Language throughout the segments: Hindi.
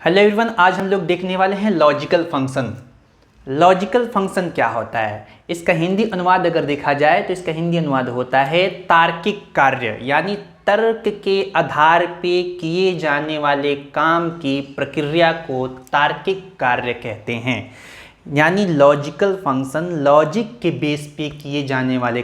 हेलो एवरीवन, आज हम लोग देखने वाले हैं लॉजिकल फंक्शन। लॉजिकल फंक्शन क्या होता है? इसका हिंदी अनुवाद अगर देखा जाए तो इसका हिंदी अनुवाद होता है तार्किक कार्य, यानी तर्क के आधार पे किए जाने वाले काम की प्रक्रिया को तार्किक कार्य कहते हैं। यानी लॉजिकल फंक्शन लॉजिक के बेस पे किए जाने वाले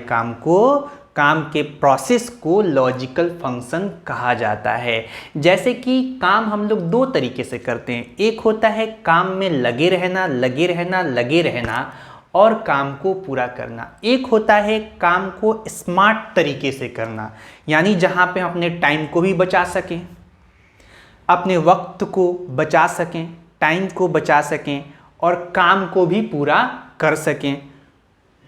काम के प्रोसेस को लॉजिकल फंक्शन कहा जाता है। जैसे कि काम हम लोग दो तरीके से करते हैं। एक होता है काम में लगे रहना और काम को पूरा करना। एक होता है काम को स्मार्ट तरीके से करना, यानी जहाँ पे हम अपने टाइम को भी बचा सकें, अपने वक्त को बचा सकें, टाइम को बचा सकें और काम को भी पूरा कर सकें।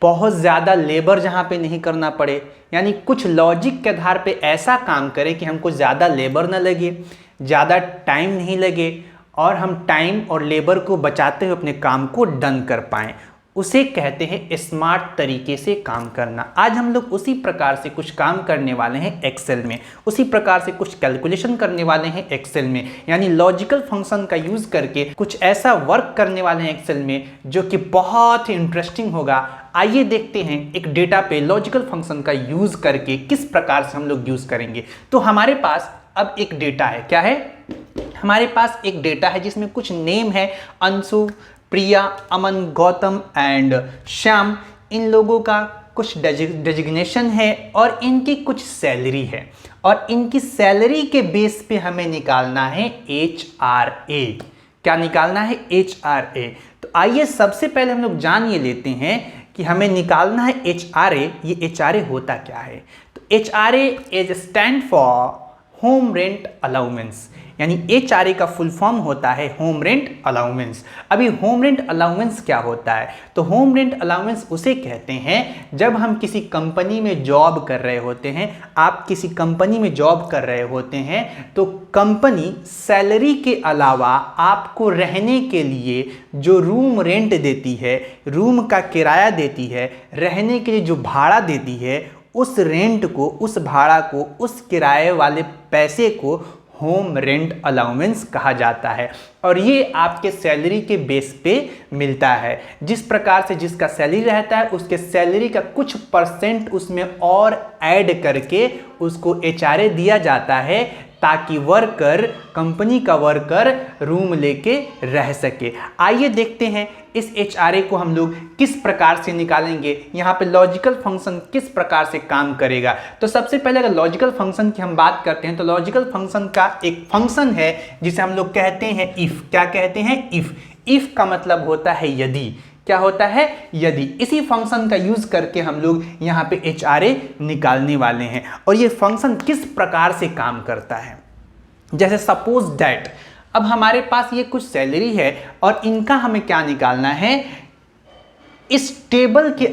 बहुत ज़्यादा लेबर जहाँ पे नहीं करना पड़े, यानी कुछ लॉजिक के आधार पे ऐसा काम करें कि हमको ज़्यादा लेबर ना लगे, ज़्यादा टाइम नहीं लगे और हम टाइम और लेबर को बचाते हुए अपने काम को डन कर पाएँ। उसे कहते हैं स्मार्ट तरीके से काम करना। आज हम लोग उसी प्रकार से कुछ काम करने वाले हैं एक्सेल में, उसी प्रकार से कुछ कैलकुलेशन करने वाले हैं एक्सेल में, यानी लॉजिकल फंक्शन का यूज़ करके कुछ ऐसा वर्क करने वाले हैं एक्सेल में जो कि बहुत ही इंटरेस्टिंग होगा। आइए देखते हैं एक डेटा पे लॉजिकल फंक्शन का यूज़ करके किस प्रकार से हम लोग यूज़ करेंगे। तो हमारे पास अब एक डेटा है। क्या है? हमारे पास एक डेटा है जिसमें कुछ नेम है, अंशु, प्रिया, अमन, गौतम एंड श्याम। इन लोगों का कुछ डेजिग्नेशन है और इनकी कुछ सैलरी है और इनकी सैलरी के बेस पे हमें निकालना है HRA। क्या निकालना है? HRA। तो आइए सबसे पहले हम लोग जान ये लेते हैं कि हमें निकालना है HRA। ये HRA होता क्या है? तो HRA is stand for home rent allowance, यानी HRA का फुल फॉर्म होता है होम रेंट अलाउंस। अभी होम रेंट अलाउंस क्या होता है? तो होम रेंट अलाउंस उसे कहते हैं जब हम किसी कंपनी में जॉब कर रहे होते हैं, आप किसी कंपनी में जॉब कर रहे होते हैं तो कंपनी सैलरी के अलावा आपको रहने के लिए जो रूम रेंट देती है, रूम का किराया देती है, रहने के लिए जो भाड़ा देती है, उस रेंट को, उस भाड़ा को, उस किराए वाले पैसे को होम रेंट अलाउंस कहा जाता है। और ये आपके सैलरी के बेस पे मिलता है। जिस प्रकार से जिसका सैलरी रहता है उसके सैलरी का कुछ परसेंट उसमें और ऐड करके उसको HRA दिया जाता है ताकि वर्कर, कंपनी का वर्कर रूम लेके रह सके। आइए देखते हैं इस HRA को हम लोग किस प्रकार से निकालेंगे, यहाँ पे लॉजिकल फंक्शन किस प्रकार से काम करेगा। तो सबसे पहले अगर लॉजिकल फंक्शन की हम बात करते हैं तो लॉजिकल फंक्शन का एक फंक्शन है जिसे हम लोग कहते हैं इफ। क्या कहते हैं? इफ। इफ का मतलब होता है यदि। क्या होता है? यदि। इसी फंक्शन का यूज करके हम लोग यहाँ पे HRA निकालने वाले हैं। और ये फंक्शन किस प्रकार से काम करता है? जैसे सपोज दैट अब हमारे पास ये कुछ सैलरी है और इनका हमें क्या निकालना है? इस टेबल के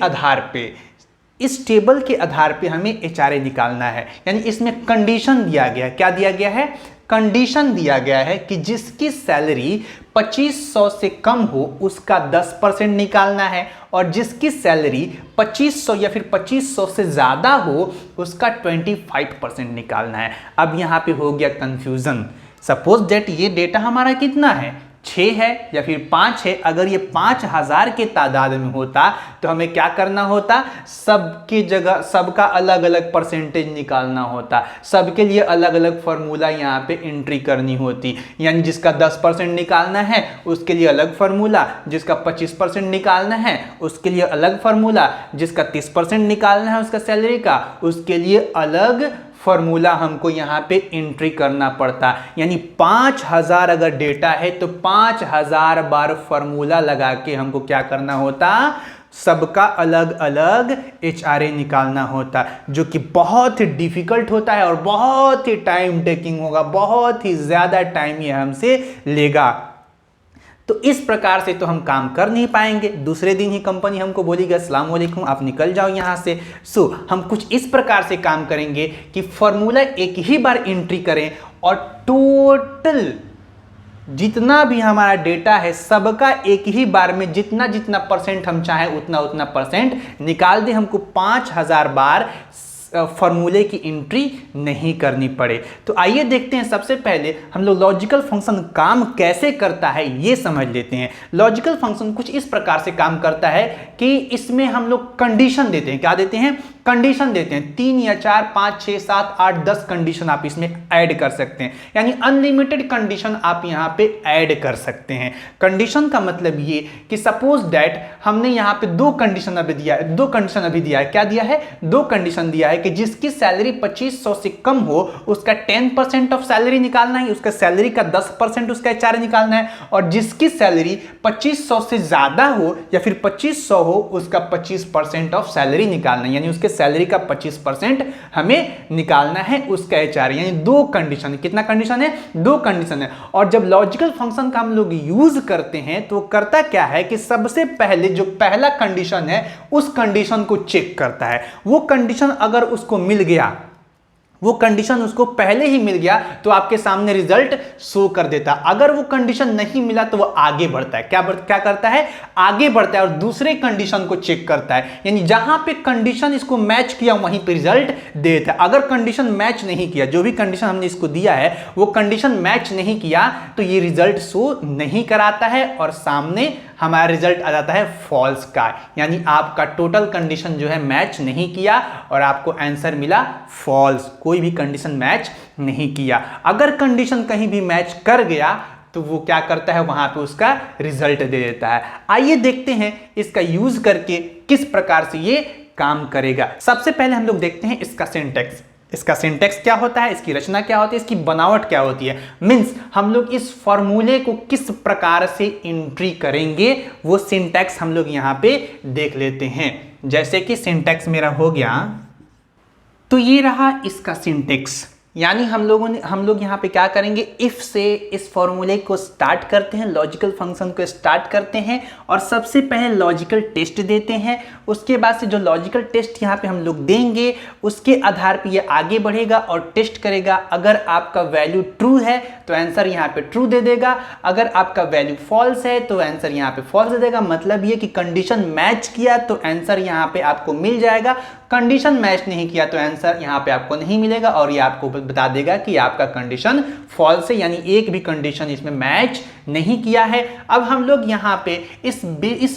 आधार पे हमें HRA निकालना है। यानी इसमें कंडीशन दिया गया है। क्या दिया गया है? कंडीशन दिया गया है कि जिसकी सैलरी 2500 से कम हो उसका 10% निकालना है और जिसकी सैलरी 2500 या फिर 2500 से ज़्यादा हो उसका 25% निकालना है। अब यहाँ पे हो गया कंफ्यूजन। सपोज दैट ये डेटा हमारा कितना है? 6 है या फिर 5 है। अगर ये 5000 के तादाद में होता तो हमें क्या करना होता? सबकी जगह सबका अलग अलग परसेंटेज निकालना होता, सबके लिए अलग अलग फॉर्मूला यहाँ पे एंट्री करनी होती। यानी जिसका 10% निकालना है उसके लिए अलग फार्मूला, जिसका 25% निकालना है उसके लिए अलग फार्मूला, जिसका 30% निकालना है उसका सैलरी का उसके लिए अलग फॉर्मूला हमको यहाँ पे एंट्री करना पड़ता। यानी 5000 अगर डेटा है तो 5000 बार फॉर्मूला लगा के हमको क्या करना होता? सबका अलग अलग HRA निकालना होता, जो कि बहुत ही डिफिकल्ट होता है और बहुत ही टाइम टेकिंग होगा, बहुत ही ज़्यादा टाइम ये हमसे लेगा। तो इस प्रकार से तो हम काम कर नहीं पाएंगे। दूसरे दिन ही कंपनी हमको बोलेगी अस्सलाम वालेकुम, आप निकल जाओ यहाँ से। हम कुछ इस प्रकार से काम करेंगे कि फॉर्मूला एक ही बार एंट्री करें और टोटल जितना भी हमारा डेटा है सबका एक ही बार में जितना जितना परसेंट हम चाहें उतना उतना परसेंट निकाल दें। हमको 5000 बार फॉर्मूले की एंट्री नहीं करनी पड़े। तो आइए देखते हैं, सबसे पहले हम लोग लॉजिकल फंक्शन काम कैसे करता है ये समझ लेते हैं। लॉजिकल फंक्शन कुछ इस प्रकार से काम करता है कि इसमें हम लोग कंडीशन देते हैं। क्या देते हैं? कंडीशन देते हैं। 3 या 4 5 6 7 8 10 कंडीशन आप इसमें ऐड कर सकते हैं, यानी अनलिमिटेड कंडीशन आप यहां पे ऐड कर सकते हैं। कंडीशन का मतलब ये कि सपोज दैट हमने यहां पे दो कंडीशन अभी दिया है। क्या दिया है? दो कंडीशन दिया है कि जिसकी सैलरी 2500 से कम हो उसका 10% ऑफ सैलरी निकालना है, उसका सैलरी का 10% उसका एचआरए निकालना है, और जिसकी सैलरी 2500 से ज्यादा हो या फिर 2500 हो उसका 25% ऑफ सैलरी निकालना है, यानी उसके सैलरी का 25% हमें निकालना है उसका एचआरए। यानी दो कंडीशन। कितना कंडीशन है? दो कंडीशन है। और जब लॉजिकल फंक्शन का हम लोग यूज करते हैं तो करता क्या है कि सबसे पहले जो पहला कंडीशन है उस कंडीशन को चेक करता है। वो कंडीशन अगर उसको मिल गया, वो कंडीशन उसको पहले ही मिल गया तो आपके सामने रिजल्ट शो कर देता। अगर वो कंडीशन नहीं मिला तो वो आगे बढ़ता है। क्या करता है? आगे बढ़ता है और दूसरे कंडीशन को चेक करता है, यानी जहां पे कंडीशन इसको मैच किया वहीं पे रिजल्ट देता है। अगर कंडीशन मैच नहीं किया, जो भी कंडीशन हमने इसको दिया है वो कंडीशन मैच नहीं किया तो ये रिजल्ट शो नहीं कराता है और सामने हमारा रिजल्ट आ जाता है फॉल्स का, यानी आपका टोटल कंडीशन जो है मैच नहीं किया और आपको आंसर मिला फॉल्स। कोई भी कंडीशन मैच नहीं किया। अगर कंडीशन कहीं भी मैच कर गया तो वो क्या करता है? वहां पे उसका रिजल्ट दे देता है। आइए देखते हैं इसका यूज करके किस प्रकार से ये काम करेगा। सबसे पहले हम लोग देखते हैं इसका सिंटैक्स। इसका सिंटैक्स क्या होता है, इसकी रचना क्या होती है, इसकी बनावट क्या होती है, मीन्स हम लोग इस फॉर्मूले को किस प्रकार से एंट्री करेंगे वो सिंटैक्स हम लोग यहां पे देख लेते हैं। जैसे कि सिंटैक्स मेरा हो गया, तो ये रहा इसका सिंटैक्स। यानी हम लोग यहाँ पे क्या करेंगे, इफ से इस फॉर्मूले को स्टार्ट करते हैं, लॉजिकल फंक्शन को स्टार्ट करते हैं और सबसे पहले लॉजिकल टेस्ट देते हैं। उसके बाद से जो लॉजिकल टेस्ट यहाँ पे हम लोग देंगे उसके आधार पे ये आगे बढ़ेगा और टेस्ट करेगा। अगर आपका वैल्यू ट्रू है तो आंसर यहाँ पे ट्रू दे देगा, अगर आपका वैल्यू फॉल्स है तो आंसर यहाँ पे फॉल्स दे देगा। मतलब ये कि कंडीशन मैच किया तो आंसर यहाँ पे आपको मिल जाएगा, कंडीशन मैच नहीं किया तो आंसर यहाँ पे आपको नहीं मिलेगा और ये आपको बता देगा कि आपका कंडीशन फॉल्स है, यानी एक भी कंडीशन इसमें मैच नहीं किया है। अब हम लोग यहाँ पे इस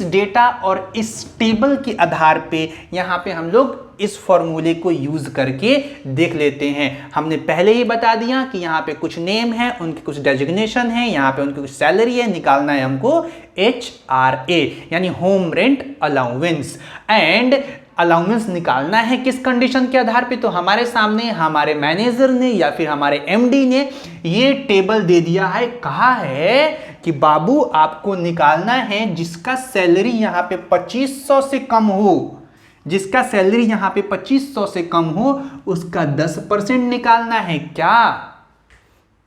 डेटा और इस टेबल के आधार पे यहाँ पे हम लोग इस फॉर्मूले को यूज करके देख लेते हैं। हमने पहले ही बता दिया कि यहाँ पे कुछ नेम है, उनकी कुछ डेजिग्नेशन है, यहाँ पे उनकी कुछ सैलरी है, निकालना है हमको HRA यानी home rent allowance. And allowance निकालना है किस कंडीशन के आधार पे, तो हमारे सामने हमारे मैनेजर ने या फिर हमारे एमडी ने ये टेबल दे दिया है। कहा है कि बाबू आपको निकालना है जिसका सैलरी यहाँ पे 2500 से कम हो, जिसका सैलरी यहाँ पे 2500 से कम हो उसका 10% निकालना है। क्या?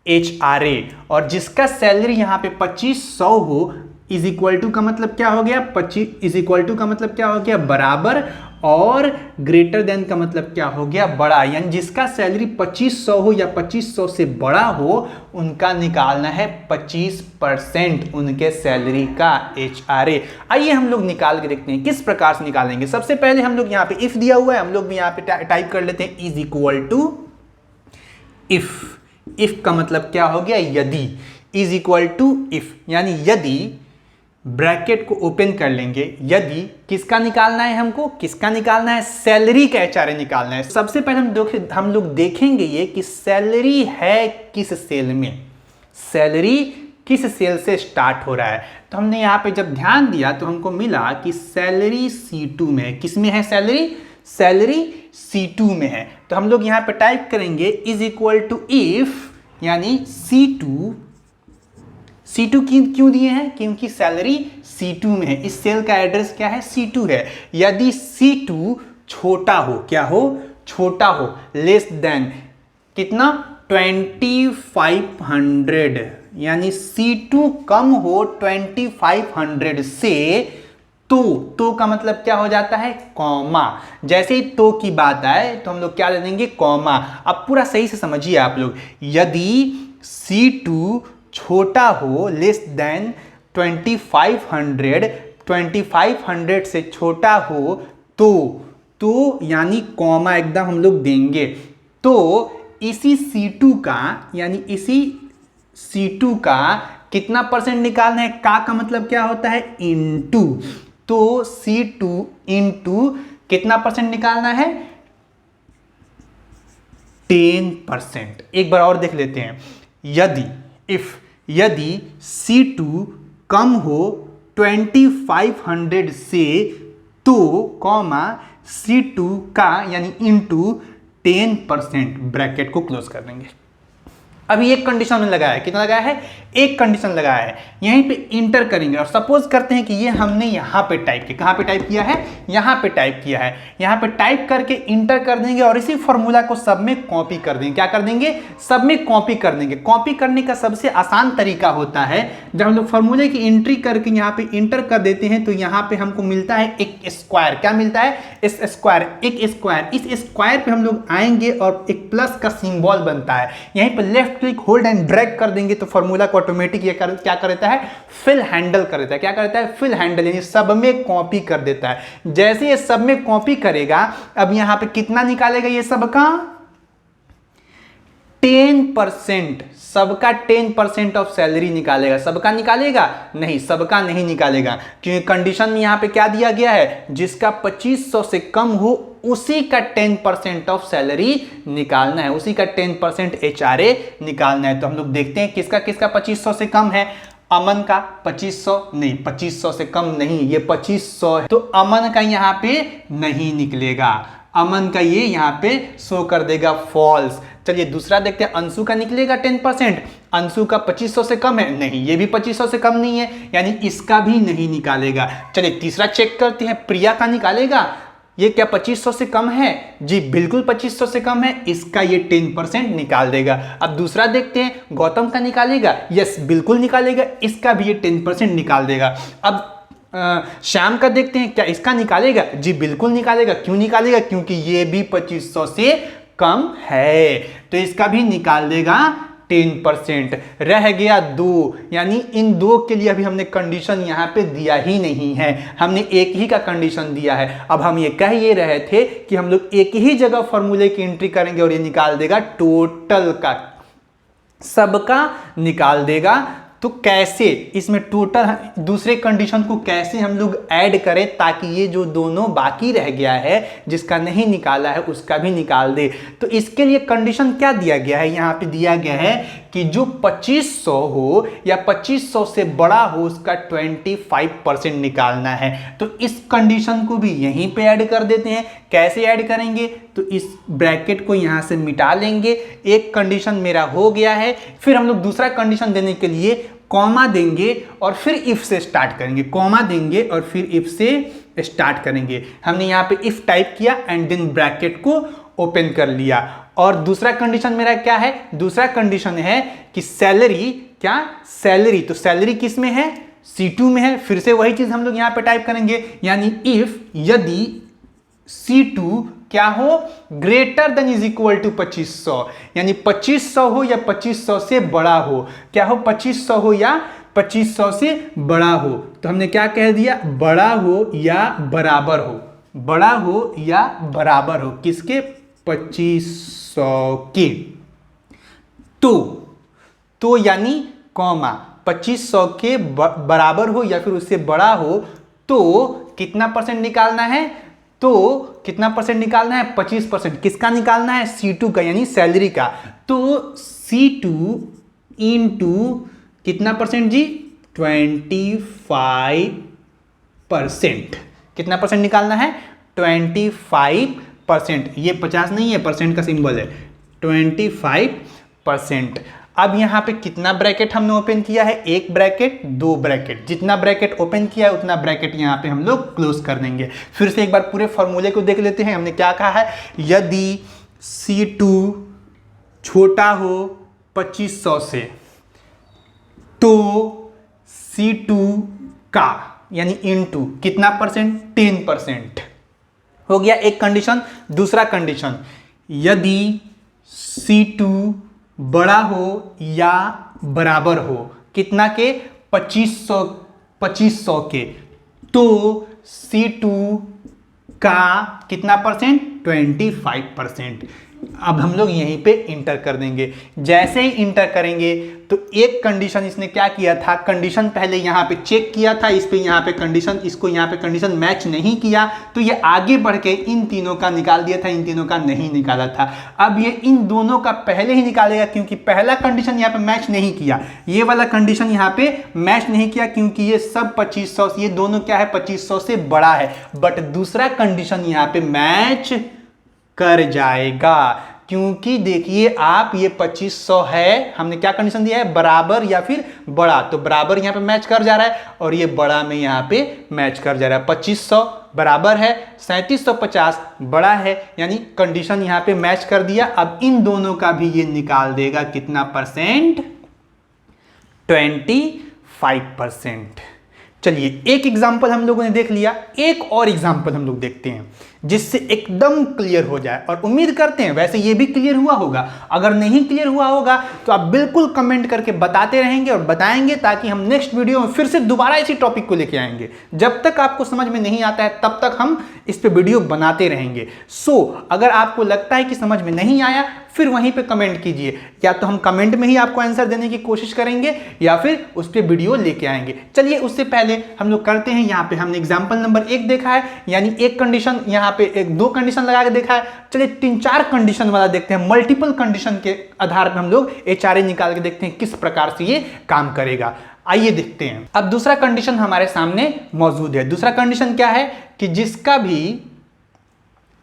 HRA। और जिसका सैलरी यहाँ पे 2500 हो इज इक्वल टू का मतलब क्या हो गया, 25 इज इक्वल टू का मतलब क्या हो गया, बराबर, और ग्रेटर देन का मतलब क्या हो गया, बड़ा। यानी जिसका सैलरी 2500 हो या 2500 से बड़ा हो उनका निकालना है 25% उनके सैलरी का HRA। आइए हम लोग निकाल के देखते हैं किस प्रकार से निकालेंगे। सबसे पहले हम लोग यहाँ पे इफ दिया हुआ है, हम लोग भी यहाँ पे टाइप कर लेते हैं is equal to if. If का मतलब क्या हो गया, यदि। इज इक्वल टू इफ यानी यदि, ब्रैकेट को ओपन कर लेंगे, यदि किसका निकालना है हमको, किसका निकालना है, सैलरी का HRA निकालना है। सबसे पहले हम लोग देखेंगे ये कि सैलरी है किस सेल में, सैलरी किस सेल से स्टार्ट हो रहा है। तो हमने यहाँ पे जब ध्यान दिया तो हमको मिला कि सैलरी C2 में है। किस में है सैलरी? सैलरी C2 में है। तो हम लोग यहाँ पे टाइप करेंगे इज इक्वल टू इफ, यानी C2 क्यों दिए हैं, क्योंकि सैलरी C2 में है। इस सेल का एड्रेस क्या है, C2 है। यदि C2 छोटा हो, क्या हो, छोटा हो, लेस देन कितना, 2500, यानी C2 कम हो 2500 से, तो का मतलब क्या हो जाता है, कॉमा। जैसे ही तो की बात आए तो हम लोग क्या ले देंगे, कॉमा। अब पूरा सही से समझिए आप लोग, यदि C2 छोटा हो, लेस देन 2500 से छोटा हो तो तो यानी कॉमा एकदम हम लोग देंगे, तो इसी C2 का यानी इसी C2 का कितना परसेंट निकालना है, का मतलब क्या होता है, इनटू, तो C2 इंटू कितना परसेंट निकालना है, 10%। एक बार और देख लेते हैं, यदि C2 कम हो 2500 से, तो कॉमा C2 का यानी इंटू 10%, ब्रैकेट को क्लोज कर देंगे। अभी एक कंडीशन हमने लगाया है, कितना लगाया है, एक कंडीशन लगाया है, यहीं पे इंटर करेंगे और सपोज करते हैं कि ये हमने यहाँ पे टाइप किया, कहाँ पे टाइप किया है, यहाँ पे टाइप किया है, यहाँ पे टाइप करके इंटर कर देंगे और इसी फॉर्मूला को सब में कॉपी कर देंगे। क्या कर देंगे, सब में कॉपी कर देंगे। कॉपी करने का सबसे आसान तरीका होता है जब हम लोग फॉर्मूले की एंट्री करके यहाँ पे इंटर कर देते हैं, तो यहाँ पे हमको मिलता है एक स्क्वायर। क्या मिलता है, इस स्क्वायर, एक स्क्वायर। इस स्क्वायर पे हम लोग आएंगे और एक प्लस का सिंबल बनता है, यहीं पे left click hold and drag कर देंगे तो फॉर्मूला को ऑटोमेटिक ये क्या कर देता है, फिल हैंडल कर देता है। क्या करता है, फिल हैंडल, यानी सब में कॉपी कर देता है। जैसे ये सब में कॉपी करेगा, अब यहां पे कितना निकालेगा, ये सबका 10%, सबका 10% ऑफ सैलरी निकालेगा। सबका निकालेगा नहीं, सबका नहीं निकालेगा, क्योंकि कंडीशन में यहां पे क्या दिया गया है, जिसका 2500 से कम हो उसी का 10% ऑफ सैलरी निकालना है, उसी का 10% HRA निकालना है। तो हम लोग देखते हैं किसका किसका 2500 से कम है। अमन का 2500 नहीं, 2500 से कम नहीं, ये 2500 है, तो अमन का यहां पे नहीं निकलेगा, अमन का ये यहां पे शो कर देगा फॉल्स। चलिए दूसरा देखते हैं, अंशु का निकलेगा 10%, अंशु का 2500 से कम है, नहीं ये भी 2500 से कम नहीं है, यानी इसका भी नहीं निकालेगा। चलिए तीसरा चेक करते हैं, प्रिया का निकालेगा, ये क्या 2500 से कम है, जी बिल्कुल 2500 से कम है, इसका ये 10% निकाल देगा। अब दूसरा देखते हैं, गौतम का निकालेगा, यस बिल्कुल निकालेगा, इसका भी ये 10% निकाल देगा। अब श्याम का देखते हैं, क्या इसका निकालेगा, जी बिल्कुल निकालेगा। क्यों निकालेगा, क्योंकि ये भी 2500 से कम है, तो इसका भी निकाल देगा 10%। रह गया 2, यानी इन दो के लिए अभी हमने कंडीशन यहां पे दिया ही नहीं है, हमने एक ही का कंडीशन दिया है। अब हम ये कह ये रहे थे कि हम लोग एक ही जगह फॉर्मूले की एंट्री करेंगे और ये निकाल देगा टोटल का, सबका निकाल देगा। तो कैसे इसमें टोटल दूसरे कंडीशन को कैसे हम लोग ऐड करें ताकि ये जो दोनों बाकी रह गया है जिसका नहीं निकाला है उसका भी निकाल दे। तो इसके लिए कंडीशन क्या दिया गया है, यहाँ पे दिया गया है कि जो 2500 हो या 2500 से बड़ा हो उसका 25% निकालना है। तो इस कंडीशन को भी यहीं पे ऐड कर देते हैं। कैसे ऐड करेंगे, तो इस ब्रैकेट को यहाँ से मिटा लेंगे। एक कंडीशन मेरा हो गया है, फिर हम लोग दूसरा कंडीशन देने के लिए कॉमा देंगे और फिर इफ से स्टार्ट करेंगे, कॉमा देंगे और फिर इफ से स्टार्ट करेंगे। हमने यहाँ पे इफ टाइप किया एंड देन ब्रैकेट को ओपन कर लिया। और दूसरा कंडीशन मेरा क्या है, दूसरा कंडीशन है कि सैलरी, क्या सैलरी, तो सैलरी किस में है, C2 में है। फिर से वही चीज हम लोग यहाँ पे टाइप करेंगे, यानी इफ यदि C2 क्या हो, greater than is equal to 2500, यानी 2500 हो या 2500 से बड़ा हो। क्या हो, 2500 हो या 2500 से बड़ा हो। तो हमने क्या कह दिया, बड़ा हो या बराबर हो, बड़ा हो या बराबर हो किसके, 2500 के। तो यानी कॉमा 2500 के बराबर हो या फिर उससे बड़ा हो, तो कितना परसेंट निकालना है, तो कितना परसेंट निकालना है, 25%। किसका निकालना है, C2 का, यानी सैलरी का। तो C2 इंटू कितना परसेंट जी, 25%। कितना परसेंट निकालना है, 25%। ये 50 नहीं है, परसेंट का सिंबल है, 25%। अब यहां पे कितना ब्रैकेट हमने ओपन किया है, एक ब्रैकेट, दो ब्रैकेट। जितना ब्रैकेट ओपन किया है उतना ब्रैकेट यहां पे हम लोग क्लोज कर देंगे। फिर से एक बार पूरे फॉर्मूले को देख लेते हैं। हमने क्या कहा है, यदि C2 छोटा हो 2500 से, तो C2 का यानी इनटू कितना परसेंट, 10% हो गया एक कंडीशन। दूसरा कंडीशन, यदि C2 बड़ा हो या बराबर हो कितना के, 2500 के, तो C2 का कितना परसेंट, 25%। अब हम लोग यहीं पे इंटर कर देंगे। जैसे ही इंटर करेंगे तो एक कंडीशन इसने क्या किया था, कंडीशन पहले यहाँ पे चेक किया था, इस पे यहाँ पे कंडीशन, इसको यहाँ पे कंडीशन मैच नहीं किया, तो ये आगे बढ़ के इन तीनों का निकाल दिया था, इन तीनों का नहीं निकाला था। अब ये इन दोनों का पहले ही निकालेगा, क्योंकि पहला कंडीशन यहाँ पे मैच नहीं किया, ये वाला कंडीशन यहाँ पे मैच नहीं किया, क्योंकि ये सब 2500, ये दोनों क्या है, 2500 से बड़ा है। बट दूसरा कंडीशन यहाँ पे मैच कर जाएगा, क्योंकि देखिए आप, ये 2500 है, हमने क्या कंडीशन दिया है, बराबर या फिर बड़ा, तो बराबर यहाँ पे मैच कर जा रहा है, और ये बड़ा में यहाँ पे मैच कर जा रहा है। 2500 बराबर है, 3750 बड़ा है, यानी कंडीशन यहाँ पे मैच कर दिया। अब इन दोनों का भी ये निकाल देगा कितना परसेंट, 25%। चलिए एक एग्जाम्पल हम लोगों ने देख लिया, एक और एग्जाम्पल हम लोग देखते हैं जिससे एकदम क्लियर हो जाए, और उम्मीद करते हैं वैसे ये भी क्लियर हुआ होगा। अगर नहीं क्लियर हुआ होगा तो आप बिल्कुल कमेंट करके बताते रहेंगे और बताएंगे, ताकि हम नेक्स्ट वीडियो में फिर से दोबारा इसी टॉपिक को लेके आएंगे। जब तक आपको समझ में नहीं आता है तब तक हम इस पे वीडियो बनाते रहेंगे। अगर आपको लगता है कि समझ में नहीं आया, फिर वहीं पे कमेंट कीजिए, या तो हम कमेंट में ही आपको आंसर देने की कोशिश करेंगे, या फिर उस पर वीडियो लेके आएंगे। चलिए उससे पहले हम लोग करते हैं, यहाँ पे हमने एग्जाम्पल नंबर 1 देखा है, यानी एक कंडीशन, यहाँ पे एक 2 कंडीशन लगा के देखा है। चलिए 3-4 कंडीशन वाला देखते हैं, मल्टीपल कंडीशन के आधार पर हम लोग HRA निकाल के देखते हैं किस प्रकार से ये काम करेगा। आइए देखते हैं। अब दूसरा कंडीशन हमारे सामने मौजूद है। दूसरा कंडीशन क्या है कि जिसका भी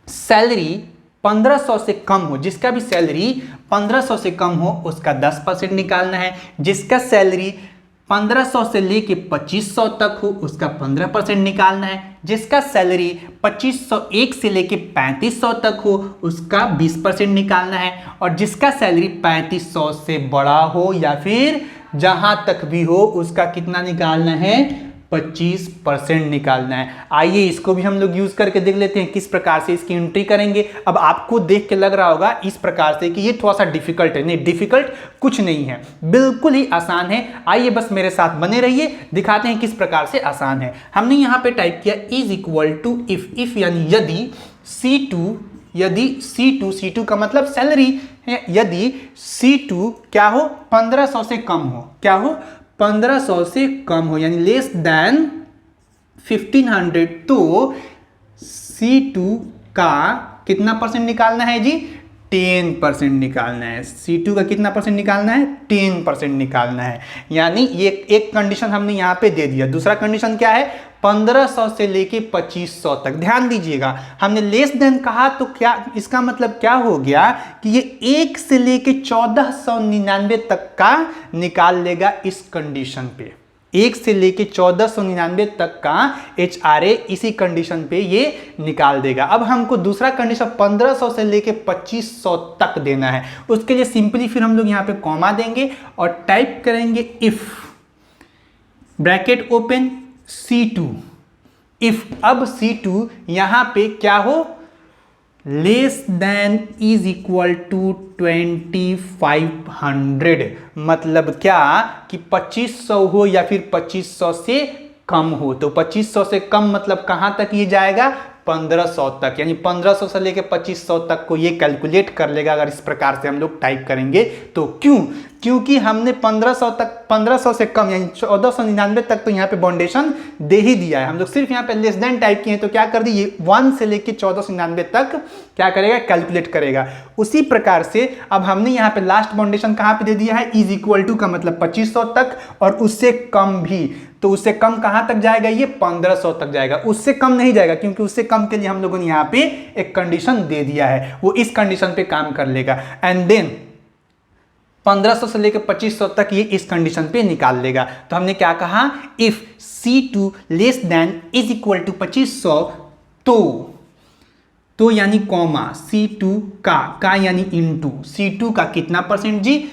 सैलरी 1500 से कम हो, जिसका भी सैलरी 1500 से कम हो उसका 10% निकालना है। जिसका सैलरी 1500 से लेके 2500 तक हो उसका 15% निकालना है। जिसका सैलरी 2501 से लेके 3500 तक हो उसका 20% निकालना है। और जिसका सैलरी 3500 से बड़ा हो या फिर जहां तक भी हो उसका कितना निकालना है, 25% निकालना है। आइए इसको भी हम लोग यूज करके देख लेते हैं किस प्रकार से इसकी एंट्री करेंगे। अब आपको देख के लग रहा होगा इस प्रकार से कि ये थोड़ा सा डिफिकल्ट है, नहीं डिफिकल्ट कुछ नहीं है, बिल्कुल ही आसान है। आइए बस मेरे साथ बने रहिए, दिखाते हैं किस प्रकार से आसान है। हमने यहां पे टाइप किया इज इक्वल टू इफ यानी यदि C2 का मतलब सैलरी है, यदि C2 क्या हो, 1500 से कम हो, क्या हो, 1500 से कम हो, यानी लेस देन 1500, तो C2 का कितना परसेंट निकालना है जी, 10% निकालना है। C2 का कितना परसेंट निकालना है, 10% निकालना है। यानी ये एक कंडीशन हमने यहाँ पे दे दिया। दूसरा कंडीशन क्या है, 1500 से लेके 2500 तक। ध्यान दीजिएगा, हमने लेस देन कहा तो क्या इसका मतलब क्या हो गया कि ये 1 से लेके 1499 तक का निकाल लेगा इस कंडीशन पे। 1 से लेके 1499 तक का HRA इसी कंडीशन पे ये निकाल देगा। अब हमको दूसरा कंडीशन 1500 से लेके 2500 तक देना है। उसके लिए सिंपली फिर हम लोग यहाँ पे कॉमा देंगे और टाइप करेंगे if, bracket open, C2, if. अब C2 यहां पे क्या हो, less than is equal to 2500, मतलब क्या कि 2500 हो या फिर 2500 से कम हो। तो 2500 से कम मतलब कहां तक ये जाएगा, 1500 तक, यानी 1500 से लेके 2500 तक को ये कैलकुलेट कर लेगा अगर इस प्रकार से हम लोग टाइप करेंगे तो। क्योंकि हमने 1500 तक, 1500 से कम यानी 1499 तक तो यहाँ पे बाउंडेशन दे ही दिया है। हम लोग सिर्फ यहाँ पे लेस देन टाइप किए हैं तो क्या कर दी, ये 1 से लेके 1499 तक क्या करेगा, कैलकुलेट करेगा। उसी प्रकार से अब हमने यहाँ पे लास्ट बाउंडेशन कहाँ पे दे दिया है, इज इक्वल टू का मतलब 2500 तक, और उससे कम भी, तो उससे कम कहां तक जाएगा, ये 1500 तक जाएगा। उससे कम नहीं जाएगा क्योंकि उससे कम के लिए हम लोगों ने यहाँ पे एक कंडीशन दे दिया है, वो इस कंडीशन पे काम कर लेगा। एंड देन 1500 से लेकर 2500 तक ये इस कंडीशन पे निकाल लेगा। तो हमने क्या कहा, if C2 less than is equal to 2500, तो यानी कॉमा C2 का यानी इनटू C2 का कितना परसेंट जी,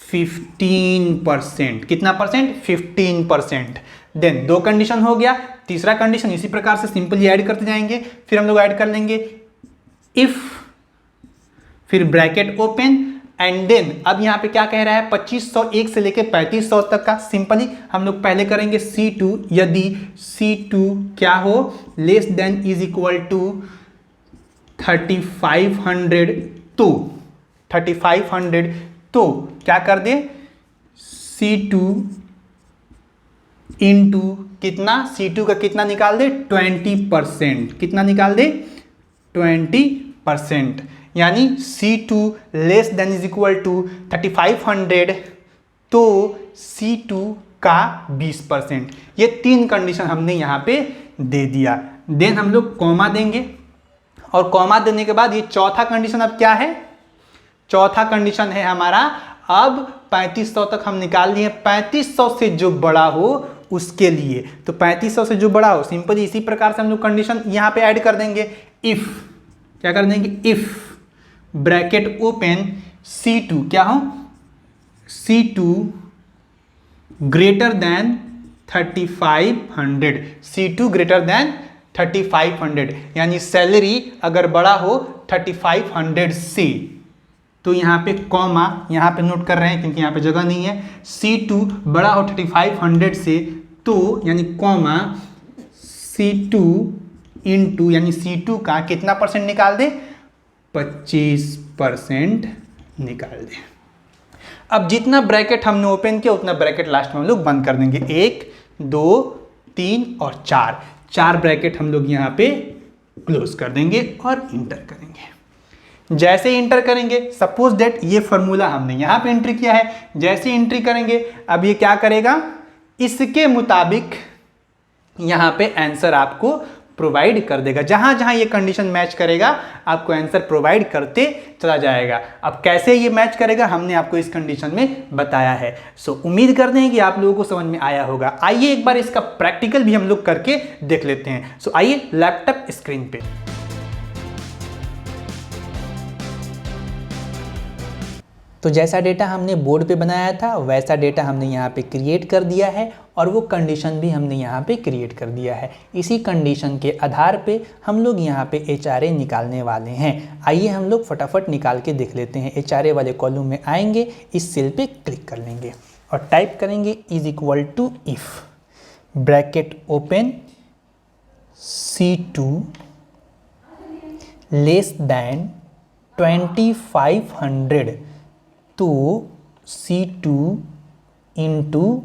15%। कितना परसेंट, 15%। देन 2 कंडीशन हो गया। तीसरा कंडीशन इसी प्रकार से सिंपली ऐड करते जाएंगे। फिर हम लोग ऐड कर लेंगे इफ, फिर ब्रैकेट ओपन एंड देन अब यहाँ पे क्या कह रहा है 2501 से लेके 3500 तक का। सिंपली हम लोग पहले करेंगे C2, यदि C2 क्या हो less than is equal to 3500 तो 3500 तो क्या कर दे C2 इंटू कितना, C2 का कितना निकाल दे 20%, कितना निकाल दे 20%, यानी C2 less than is equal to 3500 तो C2 का 20%। ये तीन कंडीशन हमने यहाँ पे दे दिया। देन हम लोग कॉमा देंगे और कॉमा देने के बाद ये चौथा कंडीशन अब क्या है, चौथा कंडीशन है हमारा अब 3500 तक हम निकाल लिए, 3500 से जो बड़ा हो उसके लिए। तो 3500 से जो बड़ा हो सिंपली इसी प्रकार से हम लोग कंडीशन यहाँ पे ऐड कर देंगे। इफ क्या कर देंगे, इफ ब्रैकेट ओपन C2 क्या हो C2 greater then 3500, C2 greater then 3500, यानी सैलरी अगर बड़ा हो 3500 से, तो यहाँ पे कॉमा यहाँ पे नोट कर रहे हैं क्योंकि यहाँ पे जगह नहीं है। C2 बड़ा हो 3500 से तो यानी कॉमा C2 इंटू यानी C2 का कितना परसेंट निकाल दे 25% निकाल दे। अब जितना ब्रैकेट हमने ओपन किया उतना ब्रैकेट लास्ट में हम लोग बंद कर देंगे। 1 2 3 और 4 ब्रैकेट हम लोग यहाँ पे क्लोज कर देंगे और इंटर करेंगे। जैसे इंटर करेंगे सपोज दैट ये फॉर्मूला हमने यहाँ पे एंट्री किया है, जैसे एंट्री करेंगे अब ये क्या करेगा इसके मुताबिक यहाँ पे आंसर आपको प्रोवाइड कर देगा। जहां जहां ये कंडीशन मैच करेगा आपको आंसर प्रोवाइड करते चला जाएगा। अब कैसे ये मैच करेगा हमने आपको इस कंडीशन में बताया है। सो उम्मीद करते हैं कि आप लोगों को समझ में आया होगा। आइए एक बार इसका प्रैक्टिकल भी हम लोग करके देख लेते हैं। सो आइए लैपटॉप स्क्रीन पे। तो जैसा डेटा हमने बोर्ड पे बनाया था वैसा डेटा हमने यहाँ पे क्रिएट कर दिया है और वो कंडीशन भी हमने यहाँ पे क्रिएट कर दिया है। इसी कंडीशन के आधार पे हम लोग यहाँ पे HRA निकालने वाले हैं। आइए हम लोग फटाफट निकाल के देख लेते हैं। HRA वाले कॉलम में आएंगे, इस सेल पे क्लिक कर लेंगे और टाइप करेंगे is equal to if bracket open C2 less than 2500 तो C2 इंटू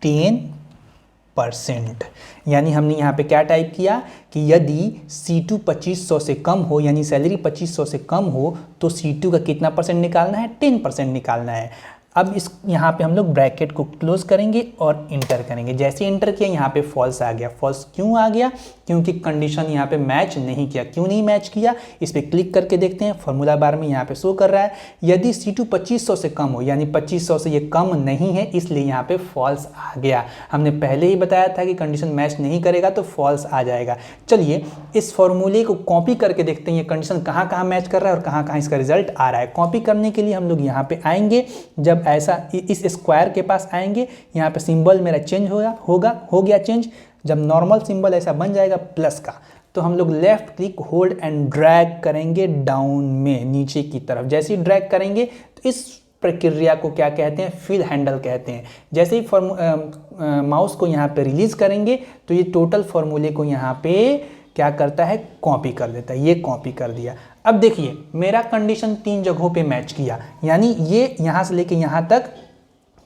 10%, यानी हमने यहाँ पे क्या टाइप किया कि यदि C2 2500 से कम हो यानी सैलरी 2500 से कम हो तो C2 का कितना परसेंट निकालना है 10% निकालना है। अब इस यहाँ पे हम लोग ब्रैकेट को क्लोज करेंगे और इंटर करेंगे। जैसे इंटर किया यहाँ पे फॉल्स आ गया। फॉल्स क्यों आ गया, क्योंकि कंडीशन यहाँ पे मैच नहीं किया। क्यों नहीं मैच किया इस पर क्लिक करके देखते हैं। फॉर्मूला बार में यहाँ पे शो कर रहा है यदि C2 2500 से कम हो यानी 2500 से ये कम नहीं है इसलिए यहाँ पे फॉल्स आ गया। हमने पहले ही बताया था कि कंडीशन मैच नहीं करेगा तो फॉल्स आ जाएगा। चलिए इस फॉर्मूले को कॉपी करके देखते हैं ये कंडीशन कहाँ कहाँ मैच कर रहा है और कहाँ कहाँ इसका रिजल्ट आ रहा है। कॉपी करने के लिए हम लोग यहाँ पे आएंगे, जब ऐसा इस स्क्वायर के पास आएंगे यहाँ पे सिंबल मेरा चेंज हो गया चेंज। जब नॉर्मल सिंबल ऐसा बन जाएगा प्लस का तो हम लोग left click hold and drag करेंगे डाउन में नीचे की तरफ। जैसे ही ड्रैग करेंगे तो इस प्रक्रिया को क्या कहते हैं फिल हैंडल कहते हैं। जैसे ही माउस को यहाँ पे रिलीज करेंगे तो ये टोटल फॉर्मूले को यहाँ पे क्या करता है कॉपी कर देता है। ये कॉपी कर दिया। अब देखिए मेरा कंडीशन 3 जगहों पे मैच किया, यानी ये यहाँ से लेके यहाँ तक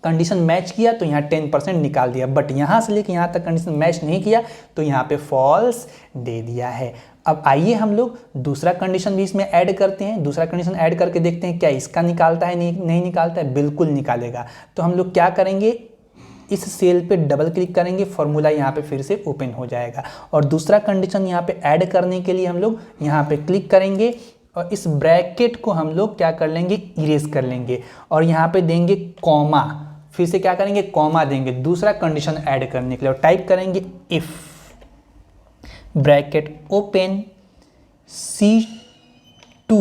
कंडीशन मैच किया तो यहाँ 10% निकाल दिया, बट यहाँ से लेके यहाँ तक कंडीशन मैच नहीं किया तो यहाँ पे फॉल्स दे दिया है। अब आइए हम लोग दूसरा कंडीशन भी इसमें ऐड करते हैं। दूसरा कंडीशन ऐड करके देखते हैं क्या इसका निकालता है नहीं निकालता है। बिल्कुल निकालेगा। तो हम लोग क्या करेंगे इस सेल पे डबल क्लिक करेंगे, फॉर्मूला यहाँ पे फिर से ओपन हो जाएगा और दूसरा कंडीशन यहाँ पे ऐड करने के लिए हम लोग यहाँ पे क्लिक करेंगे और इस ब्रैकेट को हम लोग क्या कर लेंगे इरेज कर लेंगे और यहाँ पे देंगे कॉमा। फिर से क्या करेंगे कॉमा देंगे दूसरा कंडीशन ऐड करने के लिए और टाइप करेंगे if bracket open C2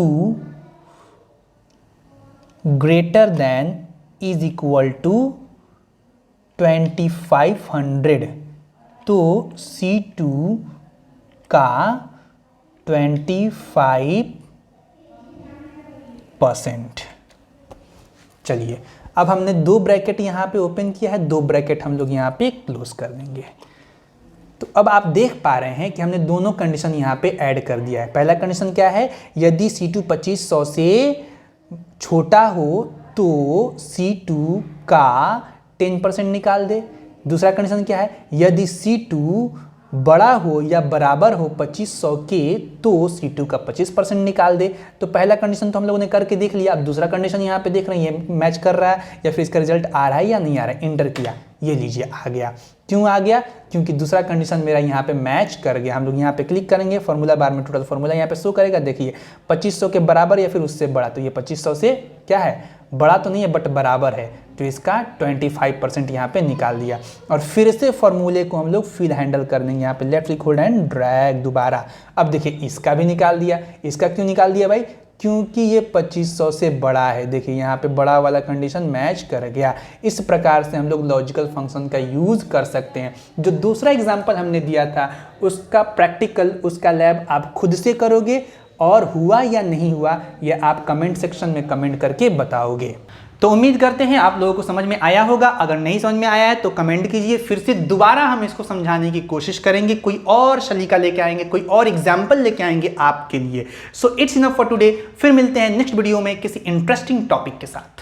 greater than is equal to 2500 तो C2 का 25%। चलिए अब हमने 2 ब्रैकेट यहाँ पे ओपन किया है, 2 ब्रैकेट हम लोग यहाँ पे क्लोज कर देंगे। तो अब आप देख पा रहे हैं कि हमने दोनों कंडीशन यहाँ पे ऐड कर दिया है। पहला कंडीशन क्या है, यदि C2 2500 से छोटा हो तो C2 का 10% निकाल दे। दूसरा कंडीशन क्या है, यदि C2 बड़ा हो या बराबर हो 2500 के तो C2 का 25% निकाल दे। तो पहला कंडीशन तो हम लोगों ने करके देख लिया। अब दूसरा कंडीशन यहाँ पे देख रहे हैं मैच कर रहा है या फिर इसका रिजल्ट आ रहा है या नहीं आ रहा है। एंटर किया, ये लीजिए आ गया। क्यों आ गया, क्योंकि दूसरा कंडीशन मेरा यहाँ पे मैच कर गया। हम लोग यहाँ पे क्लिक करेंगे, फॉर्मूला बार में टोटल फॉर्मूला यहाँ पे शो करेगा। देखिए 2500 के बराबर या फिर उससे बड़ा, तो ये 2500 से क्या है, बड़ा तो नहीं है बट बराबर है, तो इसका 25% यहाँ पे निकाल दिया। और फिर से फॉर्मूले को हम लोग फिर हैंडल कर देंगे, यहाँ पे left click hold and drag दोबारा। अब देखिए इसका भी निकाल दिया। इसका क्यों निकाल दिया भाई, क्योंकि ये 2500 से बड़ा है। देखिए यहाँ पे बड़ा वाला कंडीशन मैच कर गया। इस प्रकार से हम लोग लॉजिकल फंक्शन का यूज कर सकते हैं। जो दूसरा एग्जांपल हमने दिया था उसका प्रैक्टिकल, उसका लैब आप खुद से करोगे और हुआ या नहीं हुआ ये आप कमेंट सेक्शन में कमेंट करके बताओगे। तो उम्मीद करते हैं आप लोगों को समझ में आया होगा। अगर नहीं समझ में आया है तो कमेंट कीजिए, फिर से दोबारा हम इसको समझाने की कोशिश करेंगे। कोई और सलीका लेके आएंगे, कोई और एग्जाम्पल लेके आएंगे आपके लिए। So it's enough for today. फिर मिलते हैं नेक्स्ट वीडियो में किसी इंटरेस्टिंग टॉपिक के साथ।